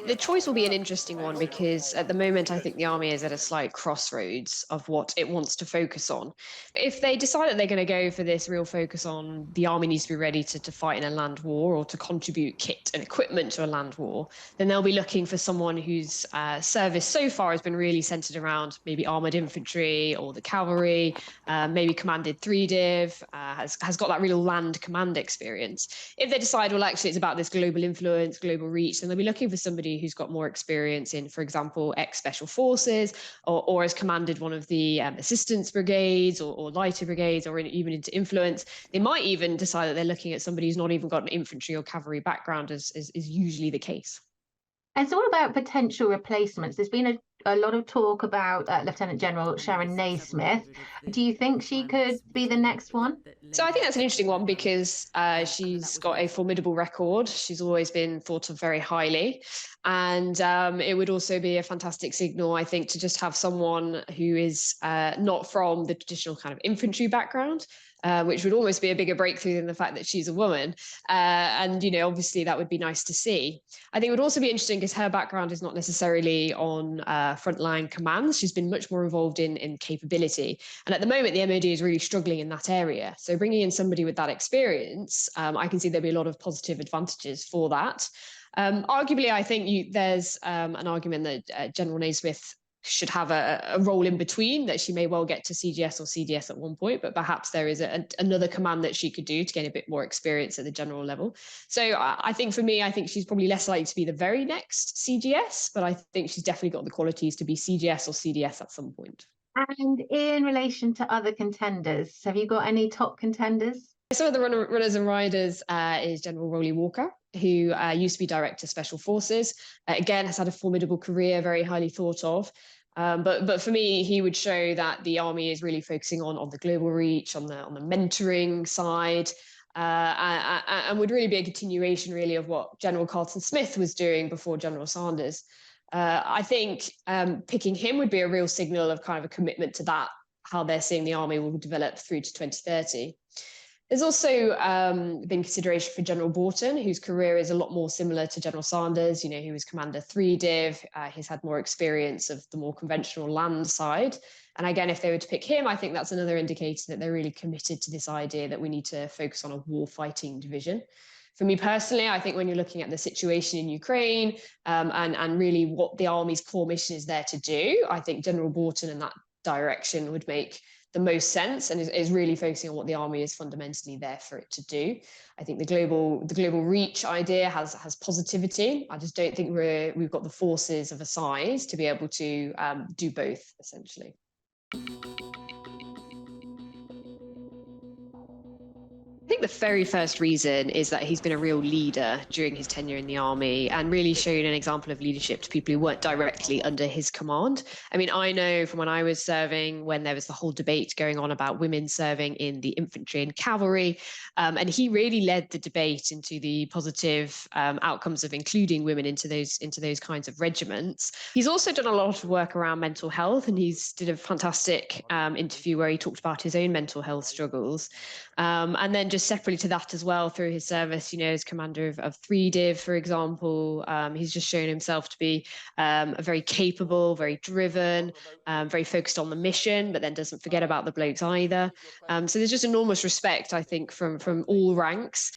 The choice will be an interesting one because at the moment, I think the army is at a slight crossroads of what it wants to focus on. If they decide that they're going to go for this real focus on the army needs to be ready to fight in a land war or to contribute kit and equipment to a land war, then they'll be looking for someone whose service so far has been really centered around maybe armored infantry or the cavalry, maybe commanded 3 Div, has got that real land command experience. If they decide, well, actually, it's about this global influence, global reach, then they'll be looking for somebody who's got more experience in, for example, ex-special forces, or has commanded one of the assistance brigades or lighter brigades, or even into influence. They might even decide that they're looking at somebody who's not even got an infantry or cavalry background, as is usually the case. It's all about potential replacements. There's been a lot of talk about Lt General Sharon Nesmith. Do you think she could be the next one? So I think that's an interesting one because she's got a formidable record. She's always been thought of very highly. And it would also be a fantastic signal, I think, to just have someone who is not from the traditional kind of infantry background, which would almost be a bigger breakthrough than the fact that she's a woman. And, obviously that would be nice to see. I think it would also be interesting because her background is not necessarily on frontline commands. She's been much more involved in capability. And at the moment, the MOD is really struggling in that area. So bringing in somebody with that experience, I can see there'll be a lot of positive advantages for that. Arguably, I think there's an argument that General Nesmith should have a role in between, that she may well get to CGS or CDS at one point, but perhaps there is another command that she could do to gain a bit more experience at the general level. So I think for me, I think she's probably less likely to be the very next CGS, but I think she's definitely got the qualities to be CGS or CDS at some point. And in relation to other contenders, have you got any top contenders? Some of the runners and riders is General Rolly Walker, who used to be Director Special Forces. Again, has had a formidable career, very highly thought of. But for me, he would show that the army is really focusing on the global reach, on the mentoring side, and would really be a continuation, really, of what General Carlton Smith was doing before General Sanders. I think picking him would be a real signal of kind of a commitment to that, how they're seeing the army will develop through to 2030. There's also been consideration for General Borton, whose career is a lot more similar to General Sanders. He was Commander 3 Div. He's had more experience of the more conventional land side. And again, if they were to pick him, I think that's another indicator that they're really committed to this idea that we need to focus on a war-fighting division. For me personally, I think when you're looking at the situation in Ukraine and really what the army's core mission is there to do, I think General Borton in that direction would make the most sense and is really focusing on what the army is fundamentally there for it to do. I think the global reach idea has positivity. I just don't think we've got the forces of a size to be able to do both, essentially. I think the very first reason is that he's been a real leader during his tenure in the army and really shown an example of leadership to people who weren't directly under his command. I mean, I know from when I was serving, when there was the whole debate going on about women serving in the infantry and cavalry, and he really led the debate into the positive outcomes of including women into those kinds of regiments. He's also done a lot of work around mental health, and he's did a fantastic interview where he talked about his own mental health struggles. And then just separately to that as well, through his service, as commander of 3 Div, for example, he's just shown himself to be a very capable, very driven, very focused on the mission, but then doesn't forget about the blokes either. So there's just enormous respect, I think, from all ranks.